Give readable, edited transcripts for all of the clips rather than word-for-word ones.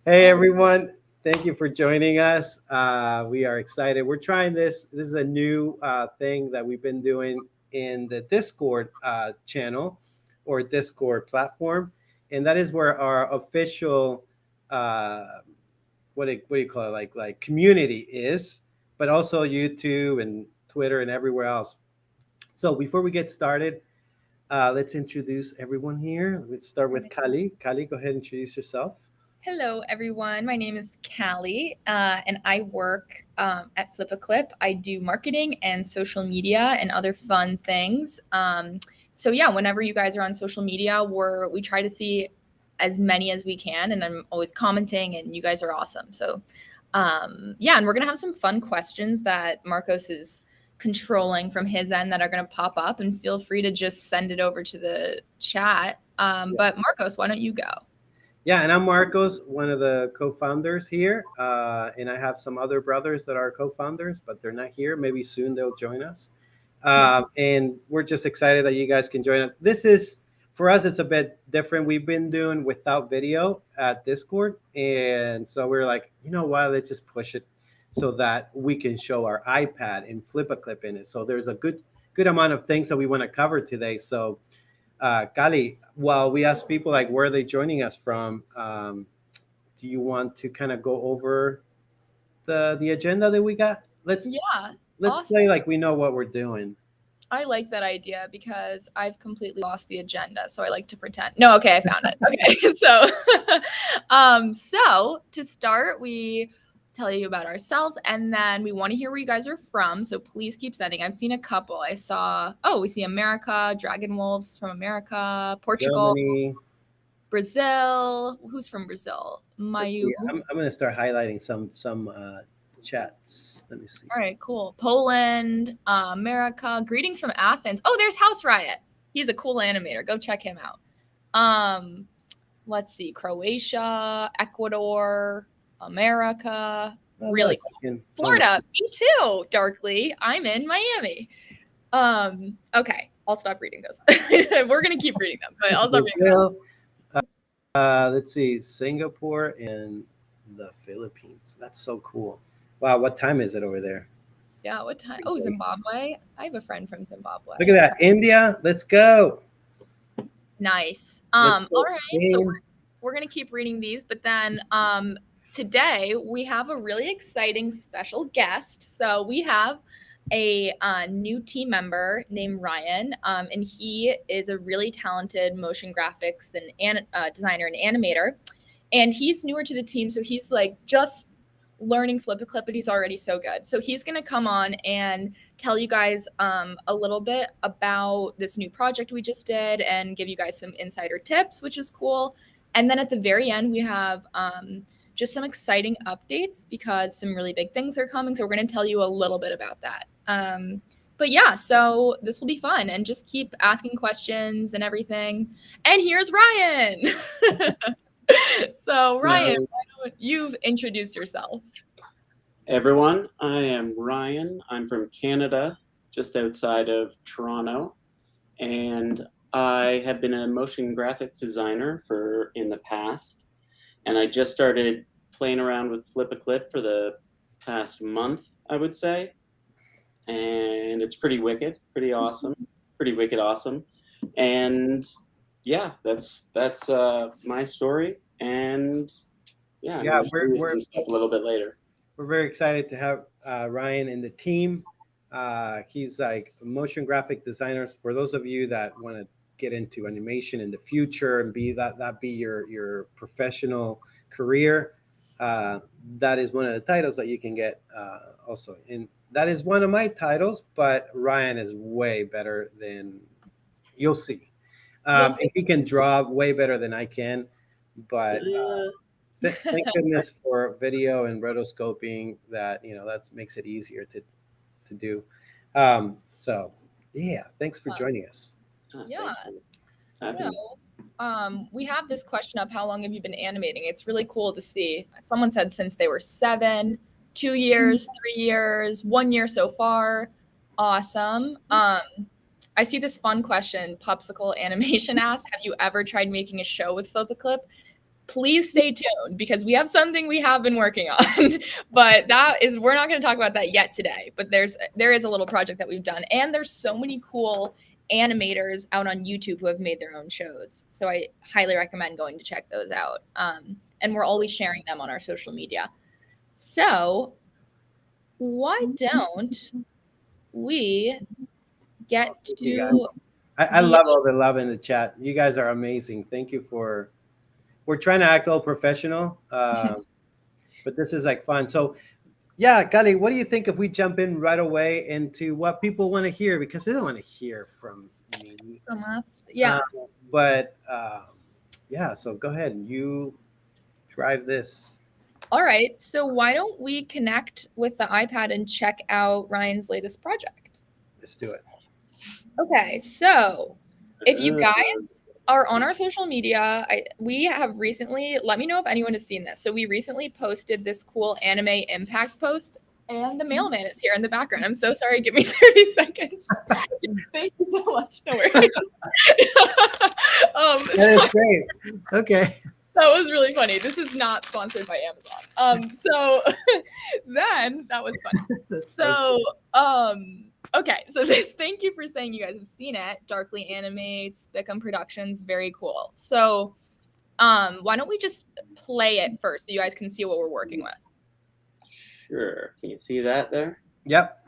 Hey everyone, thank you for joining us. We are excited. We're trying this. This is a new thing that we've been doing in the Discord channel or Discord platform, and that is where our official uh, what do you call it, like community is, but also YouTube and Twitter and everywhere else. So before we get started, let's introduce everyone here. Let's start with Kali. Kali, go ahead and introduce yourself. Hello, everyone. My name is Callie, and I work at FlipaClip. I do marketing and social media and other fun things. So yeah, whenever you guys are on social media, we try to see as many as we can, and I'm always commenting. And you guys are awesome. So yeah, and we're gonna have some fun questions that Marcos is controlling from his end that are gonna pop up, and feel free to just send it over to the chat. But Marcos, why don't you go? Yeah, and I'm Marcos, one of the co-founders here, and I have some other brothers that are co-founders, but they're not here. Maybe soon they'll join us, and we're just excited that you guys can join us. This is for us; it's a bit different. We've been doing without video at Discord, and so we're like, you know what? Let's just push it so that we can show our iPad and flip a clip in it. So there's a good amount of things that we want to cover today. So Kali, while we ask people like where are they joining us from, do you want to kind of go over the agenda that we got? Yeah, Let's awesome. play like we know what we're doing. I like that idea because I've completely lost the agenda. So I like to pretend. No, okay, I found it. Okay. So to start, we tell you about ourselves and then we want to hear where you guys are from. So please keep sending. I've seen a couple. We see America, Dragon Wolves from America, Portugal, Germany. Brazil. Who's from Brazil? Let's Mayu. see. I'm gonna start highlighting some chats. Let me see. All right, cool. Poland, America. Greetings from Athens. Oh, there's House Riot. He's a cool animator. Go check him out. Let's see. Croatia, Ecuador, America. Oh, Really look, cool. Florida. Me too. Darkly. I'm in Miami. Okay. I'll stop reading those. We're gonna keep reading them, but I'll stop reading them. Let's see, Singapore and the Philippines. That's so cool. Wow, what time is it over there? Yeah, what time? Oh, Zimbabwe. I have a friend from Zimbabwe. Look at that. India, let's go. Nice. Let's go All right. So we're gonna keep reading these, but then today we have a really exciting special guest. So we have a new team member named Ryan, and he is a really talented motion graphics and designer and animator. And he's newer to the team, so he's like just learning FlipaClip, but he's already so good. So he's going to come on and tell you guys a little bit about this new project we just did and give you guys some insider tips, which is cool. And then at the very end, we have just some exciting updates because some really big things are coming. So we're going to tell you a little bit about that. But yeah, so this will be fun and just keep asking questions and everything. And here's Ryan. So Ryan, why don't you introduce yourself? Hey everyone, I am Ryan. I'm from Canada, just outside of Toronto, and I have been a motion graphics designer in the past, and I just started playing around with FlipaClip for the past month, I would say, and it's pretty wicked, pretty awesome, pretty wicked awesome, and yeah, that's my story, and yeah, I'm gonna show you some stuff a little bit later. We're very excited to have Ryan in the team. He's like motion graphic designers. For those of you that want to get into animation in the future and be that be your professional career, that is one of the titles that you can get also. And that is one of my titles, but Ryan is way better than you'll see. And he can draw way better than I can, but thank goodness for video and rotoscoping that that makes it easier to do. So yeah, thanks for joining us. Yeah. We have this question of how long have you been animating? It's really cool to see. Someone said since they were 7, 2 years, 3 years, 1 year so far. Awesome. I see this fun question. Popsicle Animation asked, have you ever tried making a show with FlipaClip? please stay tuned because we have something we have been working on. But we're not going to talk about that yet today. But there is a little project that we've done, and there's so many cool animators out on YouTube who have made their own shows. So I highly recommend going to check those out. And we're always sharing them on our social media. So why don't we get to... I love all the love in the chat. You guys are amazing. Thank you we're trying to act all professional, but this is like fun. So yeah, Kali, what do you think if we jump in right away into what people want to hear? Because they don't want to hear from me. From us. Yeah. Yeah, so go ahead. You drive this. All right. So why don't we connect with the iPad and check out Ryan's latest project? Let's do it. Okay. So if you guys are on our social media, we have recently, let me know if anyone has seen this. So we recently posted this cool anime impact post, and the mailman is here in the background. I'm so sorry. Give me 30 seconds. Thank you so much. No worries. That is great. Okay. That was really funny. This is not sponsored by Amazon. So then that was funny. Okay. So thank you for saying you guys have seen it. Darkly Animates, Bickham Productions, very cool. So why don't we just play it first so you guys can see what we're working with? Sure. Can you see that there? Yep.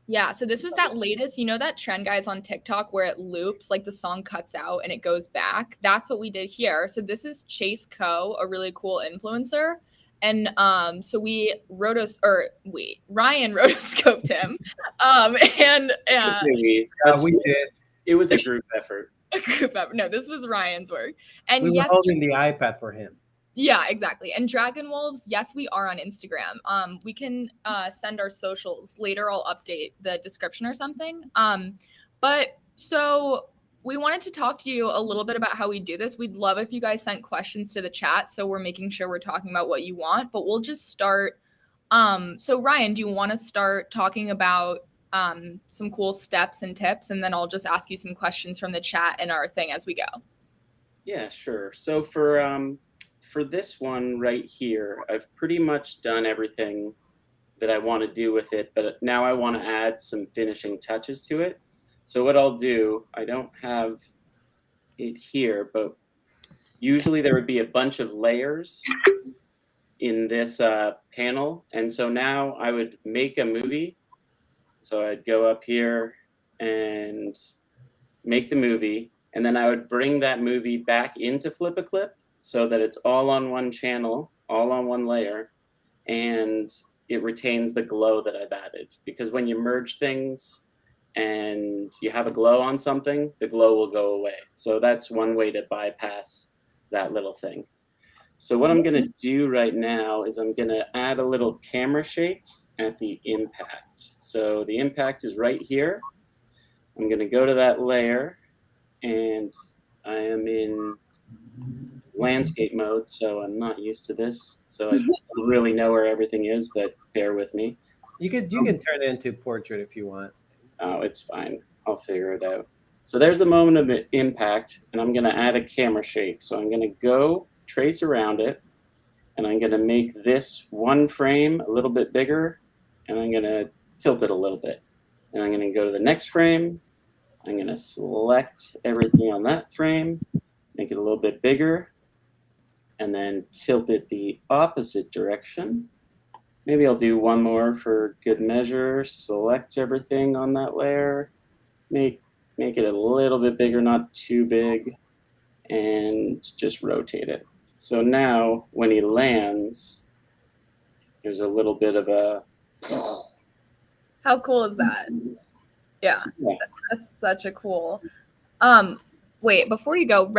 Yeah, so this was that latest, that trend, guys, on TikTok where it loops, like the song cuts out and it goes back. That's what we did here. So this is Chase Coe, a really cool influencer. And so Ryan rotoscoped him. We did. It was a group effort. A group effort. No, this was Ryan's work. And we were holding the iPad for him. Yeah, exactly. And Dragon Wolves, yes, we are on Instagram. We can send our socials later. I'll update the description or something. But so we wanted to talk to you a little bit about how we do this. We'd love if you guys sent questions to the chat, so we're making sure we're talking about what you want. But we'll just start. So Ryan, do you want to start talking about some cool steps and tips, and then I'll just ask you some questions from the chat and our thing as we go? Yeah, sure. So for this one right here, I've pretty much done everything that I want to do with it, but now I want to add some finishing touches to it. So what I'll do, I don't have it here, but usually there would be a bunch of layers in this panel. And so now I would make a movie. So I'd go up here and make the movie, and then I would bring that movie back into FlipaClip, so that it's all on one channel, all on one layer, and it retains the glow that I've added. Because when you merge things and you have a glow on something, the glow will go away. So that's one way to bypass that little thing. So what I'm gonna do right now is I'm gonna add a little camera shake at the impact. So the impact is right here. I'm gonna go to that layer, and I am in landscape mode, so I'm not used to this, so I don't really know where everything is, but bear with me. You can turn it into portrait if you want. Oh, it's fine. I'll figure it out. So there's the moment of impact, and I'm going to add a camera shake. So I'm going to go trace around it, and I'm going to make this one frame a little bit bigger, and I'm going to tilt it a little bit. And I'm going to go to the next frame. I'm going to select everything on that frame, make it a little bit bigger, and then tilt it the opposite direction. Maybe I'll do one more for good measure. Select everything on that layer, make it a little bit bigger, not too big, and just rotate it. So now when he lands, there's a little bit of a... How cool is that? Yeah. That's such a cool... Wait, before you go,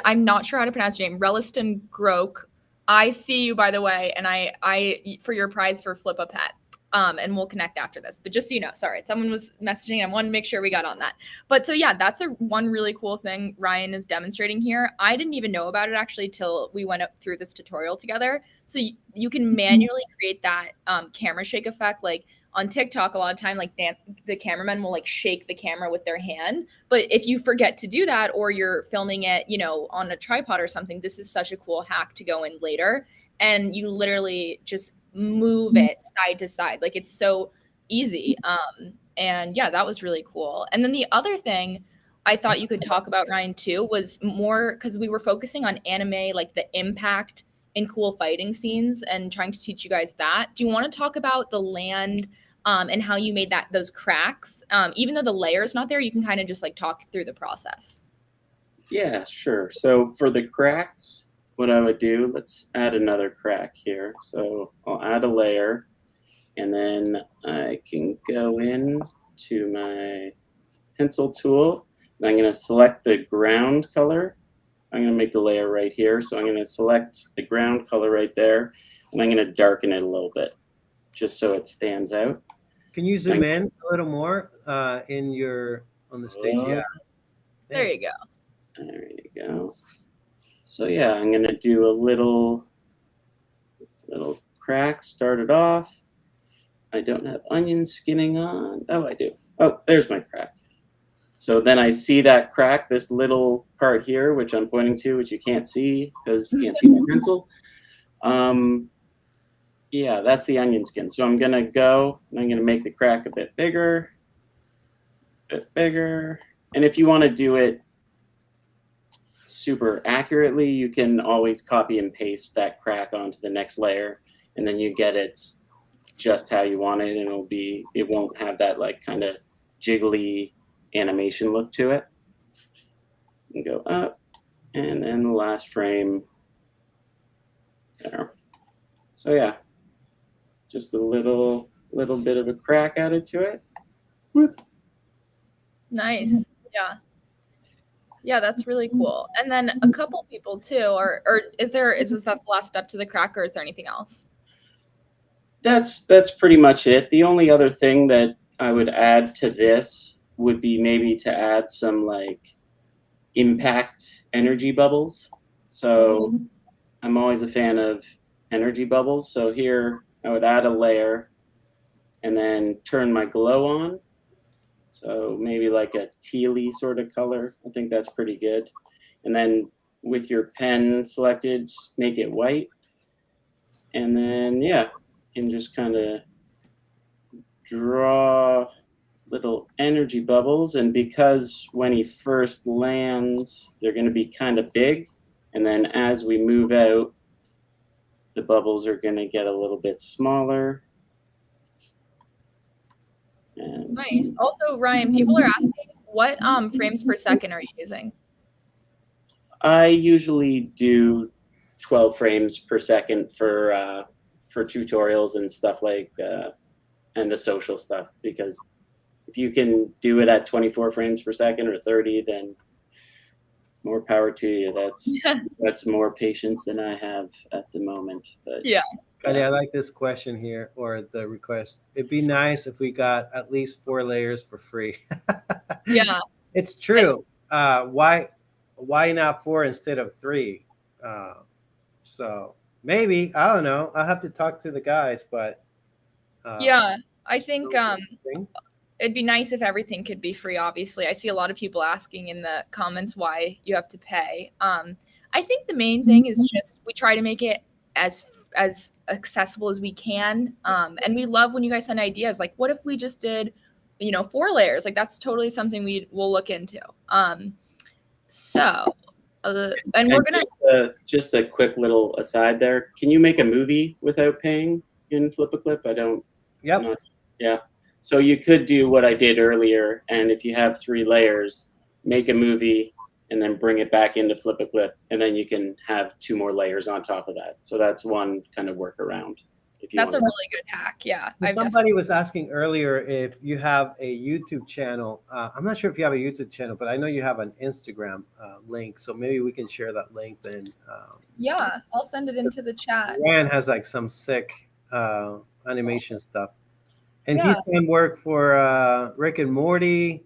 I'm not sure how to pronounce your name. Reliston Grok. I see you, by the way, and I for your prize for Flip a Pet. And we'll connect after this. But just so you know, sorry, someone was messaging. I wanted to make sure we got on that. But so yeah, that's one really cool thing Ryan is demonstrating here. I didn't even know about it actually till we went up through this tutorial together. So you can manually create that camera shake effect. Like on TikTok a lot of time, like the cameramen will like shake the camera with their hand. But if you forget to do that, or you're filming it, you know, on a tripod or something, this is such a cool hack to go in later. And you literally just move it side to side. Like it's so easy. And yeah, that was really cool. And then the other thing I thought you could talk about, Ryan, too, was more because we were focusing on anime, like the impact in cool fighting scenes and trying to teach you guys that. Do you want to talk about the land and how you made those cracks? Even though the layer is not there, you can kind of just like talk through the process. Yeah, sure. So for the cracks, what I would do, let's add another crack here. So I'll add a layer, and then I can go in to my pencil tool, and I'm going to select the ground color. I'm going to make the layer right here. So I'm going to select the ground color right there, and I'm going to darken it a little bit just so it stands out. Can you zoom in a little more on the stage? Yeah. There you go. There you go. So yeah, I'm going to do a little crack, start it off. I don't have onion skinning on. Oh, I do. Oh, there's my crack. So then I see that crack, this little part here, which I'm pointing to, which you can't see because you can't see my pencil. Yeah, that's the onion skin. So I'm going to go and I'm going to make the crack a bit bigger. And if you want to do it super accurately, you can always copy and paste that crack onto the next layer, and then you get it just how you want it, and it won't have that like kind of jiggly animation look to it. And go up, and then the last frame there. So yeah, just a little bit of a crack added to it. Whoop. Nice. Yeah, that's really cool. And then a couple people too, or is that the last step to the crack, or is there anything else? That's pretty much it. The only other thing that I would add to this would be maybe to add some like impact energy bubbles. So I'm always a fan of energy bubbles. So here I would add a layer and then turn my glow on. So maybe like a tealy sort of color. I think that's pretty good. And then with your pen selected, make it white. And then, yeah, you can just kind of draw little energy bubbles. And because when he first lands, they're going to be kind of big. And then as we move out, the bubbles are going to get a little bit smaller. And nice. Also, Ryan, people are asking, what frames per second are you using? I usually do 12 frames per second for tutorials and stuff like and the social stuff, because if you can do it at 24 frames per second or 30, then more power to you. That's more patience than I have at the moment. But yeah. Kylie, I like this question here, or the request. It'd be nice if we got at least 4 layers for free. Yeah. It's true. Why not 4 instead of 3? So maybe, I don't know. I'll have to talk to the guys, but yeah, I think it'd be nice if everything could be free. Obviously, I see a lot of people asking in the comments why you have to pay. I think the main thing is just we try to make it as accessible as we can, and we love when you guys send ideas. Like, what if we just did 4 layers? Like, that's totally something we'll look into. And we're gonna just a quick little aside there. Can you make a movie without paying in FlipaClip? I don't. Yep. Yeah. So you could do what I did earlier, and if you have 3 layers, make a movie and then bring it back into FlipaClip, and then you can have 2 more layers on top of that. So that's one kind of workaround. That's a really good hack. Yeah. Somebody was asking earlier if you have a YouTube channel. I'm not sure if you have a YouTube channel, but I know you have an Instagram link. So maybe we can share that link then. Yeah, I'll send it into the chat. Ryan has like some sick animation stuff. And he's done work for Rick and Morty.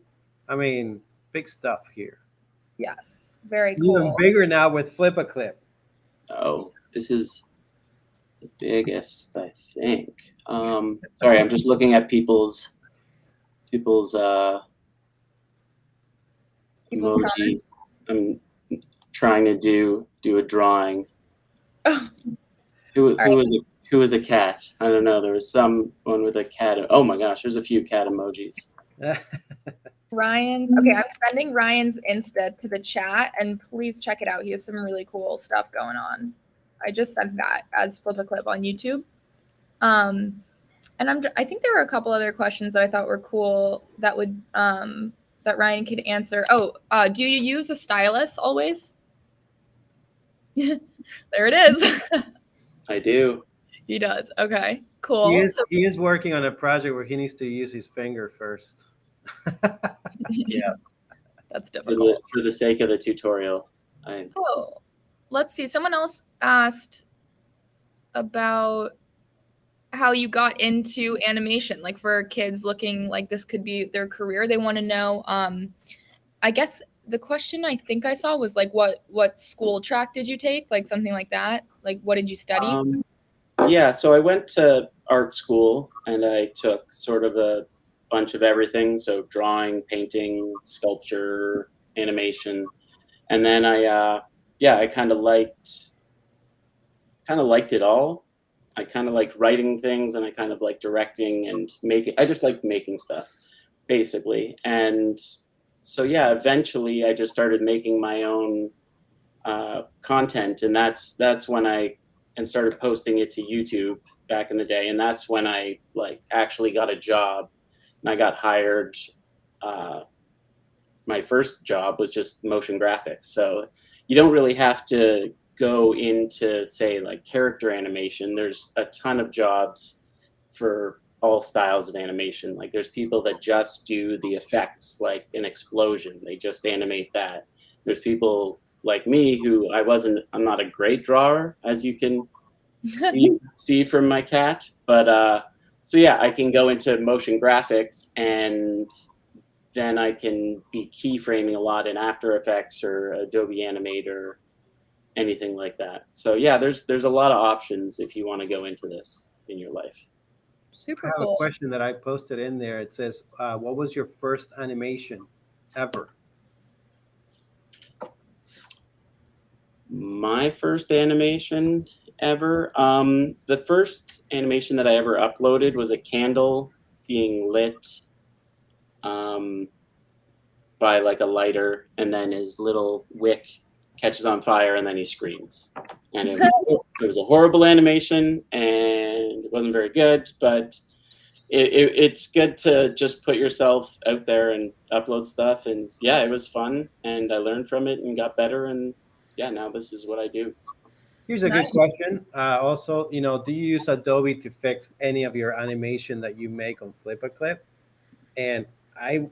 I mean, big stuff here. Yes, very cool. Even bigger now with FlipaClip. Oh, this is The biggest, I think. Sorry, I'm just looking at people's People's emojis. comments. I'm trying to do a drawing. Oh, Who right. was a cat? I don't know. There was someone with a cat. Oh my gosh, there's a few cat emojis. Ryan's okay. I'm sending Ryan's Insta to the chat, and please check it out. He has some really cool stuff going on. I just sent that as FlipaClip on YouTube. And I think there were a couple other questions that I thought were cool that would that Ryan could answer. Oh, do you use a stylus always? There it is. I do. He does. Okay, cool. He is working on a project where he needs to use his finger first. Yeah, That's difficult. For the sake of the tutorial. Oh, let's see. Someone else asked about how you got into animation, like for kids looking like this could be their career. They want to know. I guess the question I think I saw was like, what school track did you take? Like something like that. Like, what did you study? Yeah, so I went to art school and I took sort of a bunch of everything. So drawing, painting, sculpture, animation, and then I kind of liked it all. I kind of liked writing things and I kind of liked directing and making. I just liked making stuff, basically. And so yeah, eventually I just started making my own content, and that's when I started posting it to YouTube back in the day, and that's when I like actually got a job, and I got hired. My first job was just motion graphics, so you don't really have to go into say like character animation. There's a ton of jobs for all styles of animation. Like there's people that just do the effects, like an explosion, they just animate that. There's people like me who I'm not a great drawer, as you can see from my cat, but so yeah, I can go into motion graphics and then I can be keyframing a lot in After Effects or Adobe Animator, anything like that. So yeah, there's a lot of options if you want to go into this in your life. Super I have cool. a question that I posted in there. It says, what was your first animation ever? My first animation ever. The first animation that I ever uploaded was a candle being lit by like a lighter, and then his little wick catches on fire, and then he screams. And it was a horrible animation, and it wasn't very good, but it's good to just put yourself out there and upload stuff. And yeah, it was fun, and I learned from it and got better. And yeah, now this is what I do. Here's a good question. Also, do you use Adobe to fix any of your animation that you make on FlipaClip? And I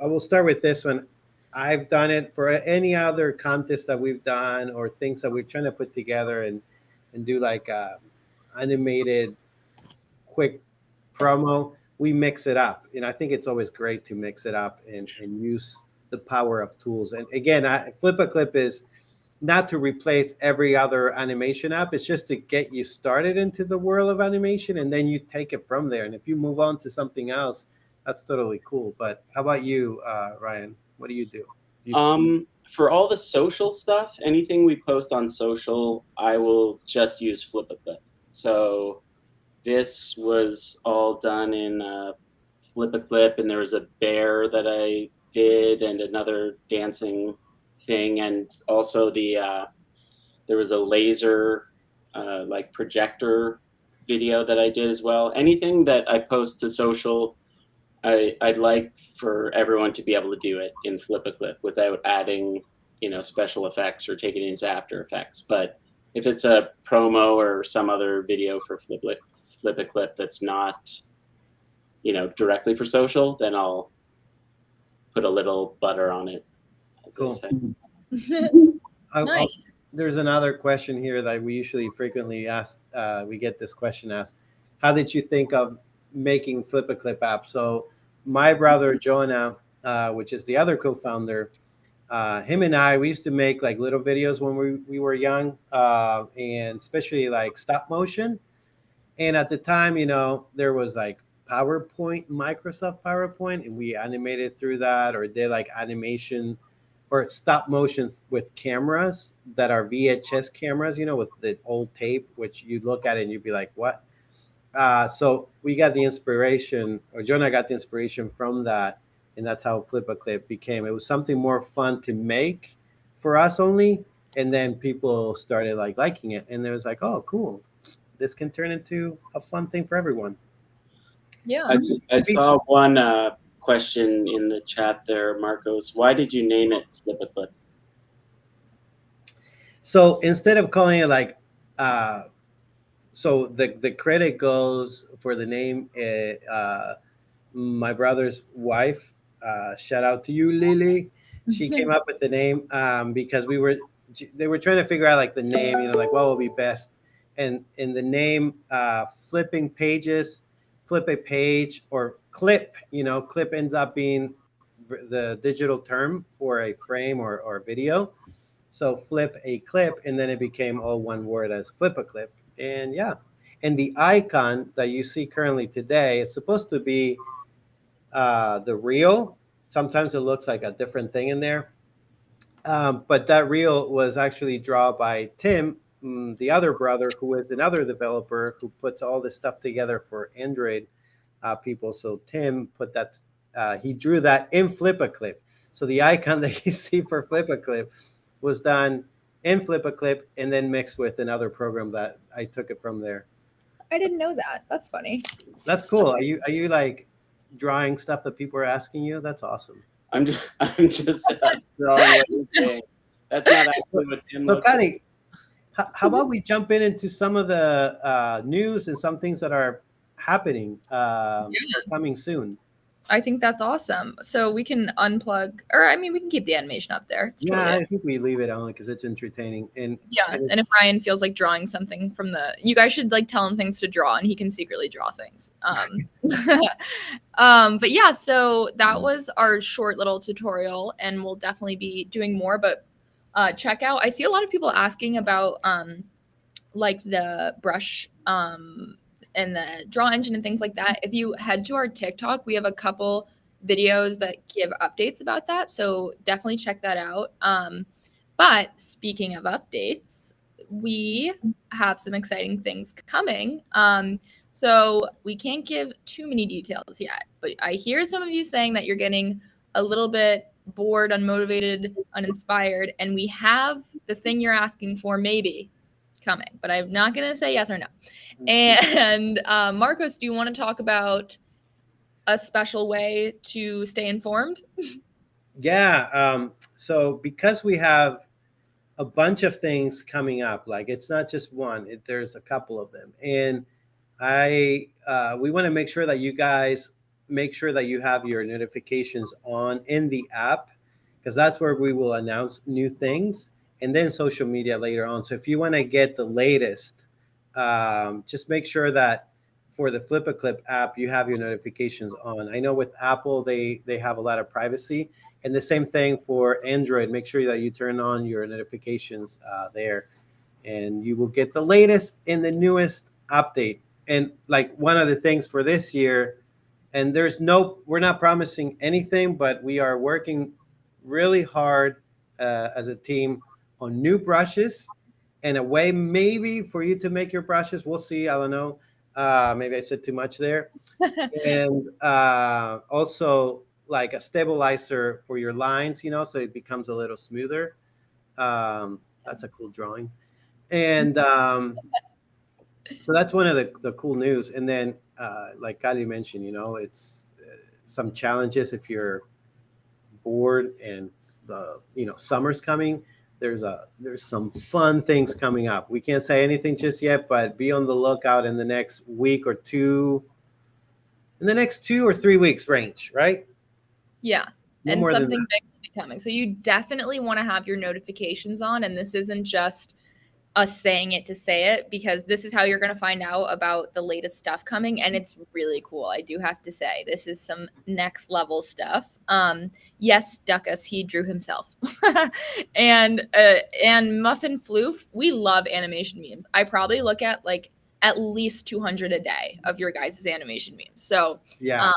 will start with this one. I've done it for any other contest that we've done or things that we're trying to put together and do like animated quick promo. We mix it up, and I think it's always great to mix it up and use the power of tools. And again, FlipaClip is not to replace every other animation app. It's just to get you started into the world of animation, and then you take it from there. And if you move on to something else, that's totally cool. But how about you, Ryan? What do you do? For all the social stuff, anything we post on social, I will just use FlipaClip. So this was all done in FlipaClip, and there was a bear that I did and another dancing thing, and also there was a laser like projector video that I did as well. Anything that I post to social, I'd like for everyone to be able to do it in FlipaClip without adding, special effects or taking it into After Effects. But if it's a promo or some other video for FlipaClip that's not, directly for social, then I'll put a little butter on it, as Cool. they say. Nice. There's another question here that we usually frequently ask. We get this question asked: how did you think of making FlipaClip app? So my brother Jonah, which is the other co-founder, Him and I, we used to make like little videos when we were young, and especially like stop motion. And at the time, there was like PowerPoint, Microsoft PowerPoint, and we animated through that or did like animation or stop motion with cameras that are VHS cameras, with the old tape, which you look at it and you'd be like, what? So we got the inspiration, or Jonah got the inspiration from that, and that's how FlipaClip became. It was something more fun to make for us only, and then people started like liking it, and it was like, oh, cool, this can turn into a fun thing for everyone. Yeah. I saw one question in the chat there, Marcos. Why did you name it FlipaClip? So instead of calling it like, so the credit goes for the name. My brother's wife, shout out to you, Lily. She came up with the name because they were trying to figure out like the name, like what will be best. And in the name, flipping pages, flip a page, or clip, clip ends up being the digital term for a frame or video. So flip a clip, and then it became all one word as FlipaClip. And yeah, and the icon that you see currently today is supposed to be the reel. Sometimes it looks like a different thing in there. But that reel was actually drawn by Tim, the other brother, who is another developer who puts all this stuff together for Android people. So Tim put that, he drew that in FlipaClip. So the icon that you see for FlipaClip was done in FlipaClip and then mixed with another program that I took it from there. I didn't know that. That's funny. That's cool. Are you like drawing stuff that people are asking you? That's awesome. I'm just drawing what you're saying. That's not actually what Tim So, looks like. Connie, how about we jump into some of the news and some things that are happening or coming soon? I think that's awesome. So we can unplug, or I mean, we can keep the animation up there. It's totally I think we leave it on because it's entertaining. And if Ryan feels like drawing something from you guys should like tell him things to draw, and he can secretly draw things. But yeah, so that was our short little tutorial, and we'll definitely be doing more. But check out. I see a lot of people asking about like the brush and the draw engine and things like that. If you head to our TikTok, we have a couple videos that give updates about that. So definitely check that out. But speaking of updates, we have some exciting things coming. So we can't give too many details yet, but I hear some of you saying that you're getting a little bit bored, unmotivated, uninspired, and we have the thing you're asking for maybe coming, but I'm not going to say yes or no. And Marcos, do you want to talk about a special way to stay informed? Yeah. So because we have a bunch of things coming up, like it's not just one, there's a couple of them. And we want to make sure that you guys make sure that you have your notifications on in the app, because that's where we will announce new things, and then social media later on. So if you want to get the latest, just make sure that for the FlipaClip app, you have your notifications on. I know with Apple, they have a lot of privacy, and the same thing for Android. Make sure that you turn on your notifications there, and you will get the latest and the newest update. And like one of the things for this year, and we're not promising anything, but we are working really hard as a team on new brushes and a way maybe for you to make your brushes. We'll see. I don't know. Maybe I said too much there. And also like a stabilizer for your lines, so it becomes a little smoother. That's a cool drawing. And so that's one of the cool news. And then like Kali mentioned, it's some challenges if you're bored and the summer's coming. There's some fun things coming up. We can't say anything just yet, but be on the lookout in the next week or two, in the next 2 or 3 weeks range, right? Yeah. No and more something than big will be coming. So you definitely want to have your notifications on. And this isn't just us saying it to say it, because this is how you're going to find out about the latest stuff coming, and it's really cool. I do have to say, this is some next level stuff. Yes, Duckus, he drew himself. And Muffin Floof, we love animation memes. I probably look at like at least 200 a day of your guys' animation memes. So Yeah.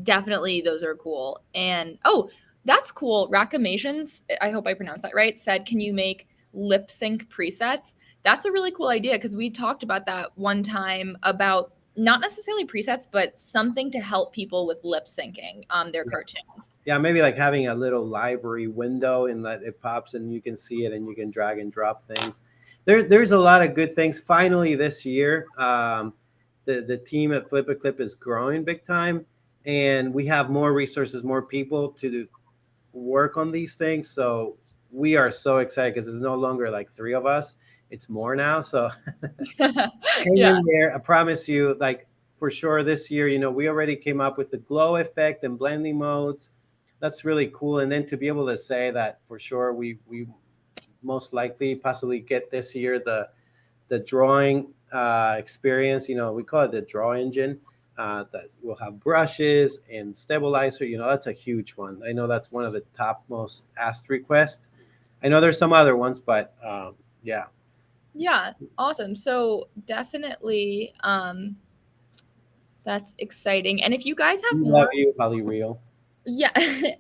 definitely those are cool. And oh, that's cool. Racamations, I hope I pronounced that right, said, can you make lip sync presets? That's a really cool idea, because we talked about that one time, about not necessarily presets, but something to help people with lip syncing their cartoons. Yeah, maybe like having a little library window and that it pops and you can see it and you can drag and drop things. There's a lot of good things. Finally, this year, the team at FlipaClip is growing big time, and we have more resources, more people to work on these things. So we are so excited because there's no longer like three of us; it's more now. So hang Yeah. in there. I promise you, like for sure this year, we already came up with the glow effect and blending modes. That's really cool. And then to be able to say that for sure, we most likely possibly get this year the drawing experience. We call it the draw engine. That will have brushes and stabilizer. That's a huge one. I know that's one of the top most asked requests. I know there's some other ones, but yeah. Yeah, awesome. So definitely that's exciting. And if you guys have We more, love you, Holly Real. yeah,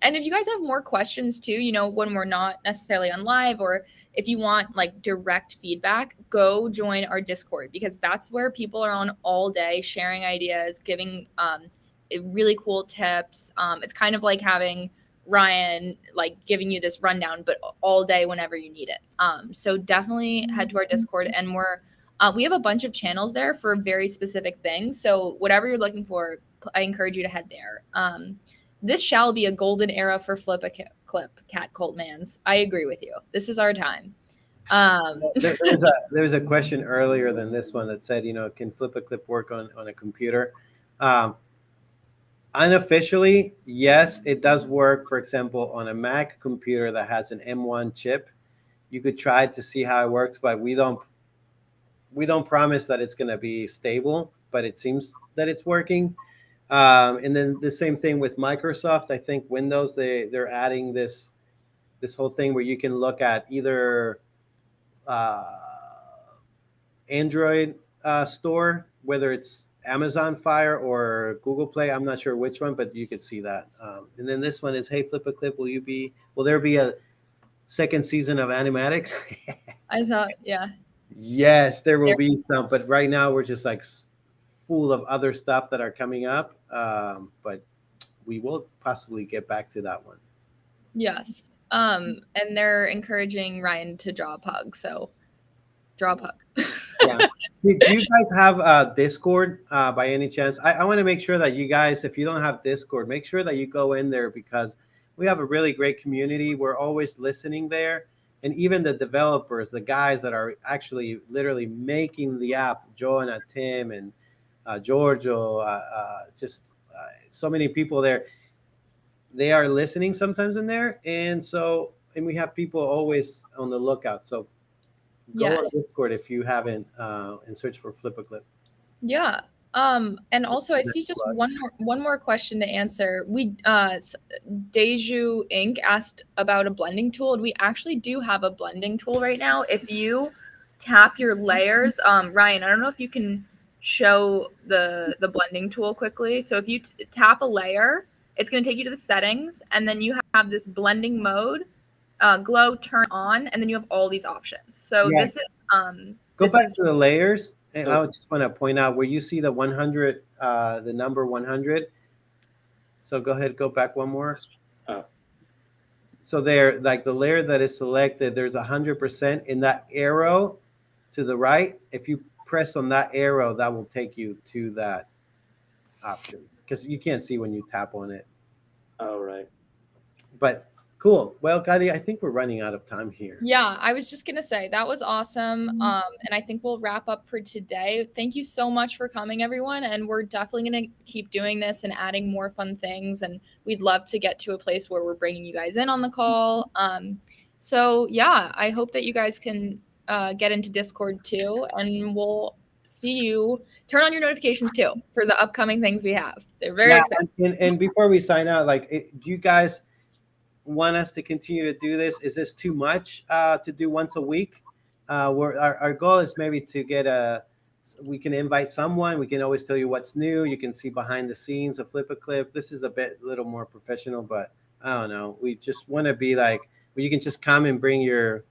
and if you guys have more questions too, when we're not necessarily on live, or if you want like direct feedback, go join our Discord, because that's where people are on all day sharing ideas, giving really cool tips. It's kind of like having Ryan like giving you this rundown, but all day whenever you need it. So definitely head to our Discord, and we have a bunch of channels there for very specific things. So whatever you're looking for, I encourage you to head there. This shall be a golden era for FlipaClip, Cat Cult Mans. I agree with you. This is our time. There's a question earlier than this one that said, can FlipaClip work on a computer? Unofficially, yes, it does work. For example, on a Mac computer that has an M1 chip, you could try to see how it works, but we don't promise that it's going to be stable. But it seems that it's working. And then the same thing with Microsoft. I think Windows, they're adding this whole thing where you can look at either Android store, whether it's Amazon Fire or Google Play. I'm not sure which one, but you could see that. And then this one is, hey, FlipaClip, will there be a second season of Animatics? I thought, yeah. Yes, there will be some, but right now we're just like full of other stuff that are coming up. But we will possibly get back to that one. Yes. And they're encouraging Ryan to draw a pug, so draw a pug. Yeah. Do you guys have Discord by any chance? I want to make sure that you guys, if you don't have Discord, make sure that you go in there, because we have a really great community. We're always listening there. And even the developers, the guys that are actually literally making the app, Joanna, Tim, and Giorgio, just so many people there. They are listening sometimes in there. And we have people always on the lookout. So go on Discord if you haven't, and search for FlipaClip. Yeah. And also I see just one more question to answer. Deju Inc. asked about a blending tool, and we actually do have a blending tool right now. If you tap your layers, Ryan, I don't know if you can show the blending tool quickly. So if you tap a layer, it's going to take you to the settings, and then you have this blending mode, glow, turn on, and then you have all these options. So this is go back to the layers. And I just want to point out where you see the 100, the number 100. So go ahead, go back one more. So there, like the layer that is selected, there's 100% in that arrow to the right. If you press on that arrow, that will take you to that option, because you can't see when you tap on it. Oh, right. But cool. Well, Kadi, I think we're running out of time here. Yeah, I was just going to say that was awesome. And I think we'll wrap up for today. Thank you so much for coming, everyone. And we're definitely going to keep doing this and adding more fun things. And we'd love to get to a place where we're bringing you guys in on the call. So yeah, I hope that you guys can get into Discord too, and we'll see you. Turn on your notifications too for the upcoming things we have. They're very exciting. And before we sign out, like, do you guys want us to continue to do this? Is this too much to do once a week? Our goal is maybe to get we can invite someone. We can always tell you what's new. You can see behind the scenes of FlipaClip. This is a little more professional, but I don't know. We just want to be like, where you can just come and bring your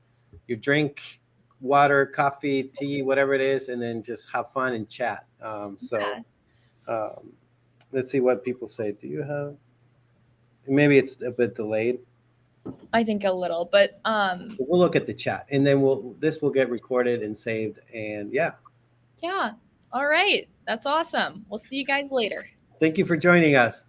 drink, water, coffee, tea, whatever it is, and then just have fun and chat. Let's see what people say. Do you have? Maybe it's a bit delayed. I think a little, but we'll look at the chat, and then this will get recorded and saved, and yeah. All right, that's awesome. We'll see you guys later. Thank you for joining us.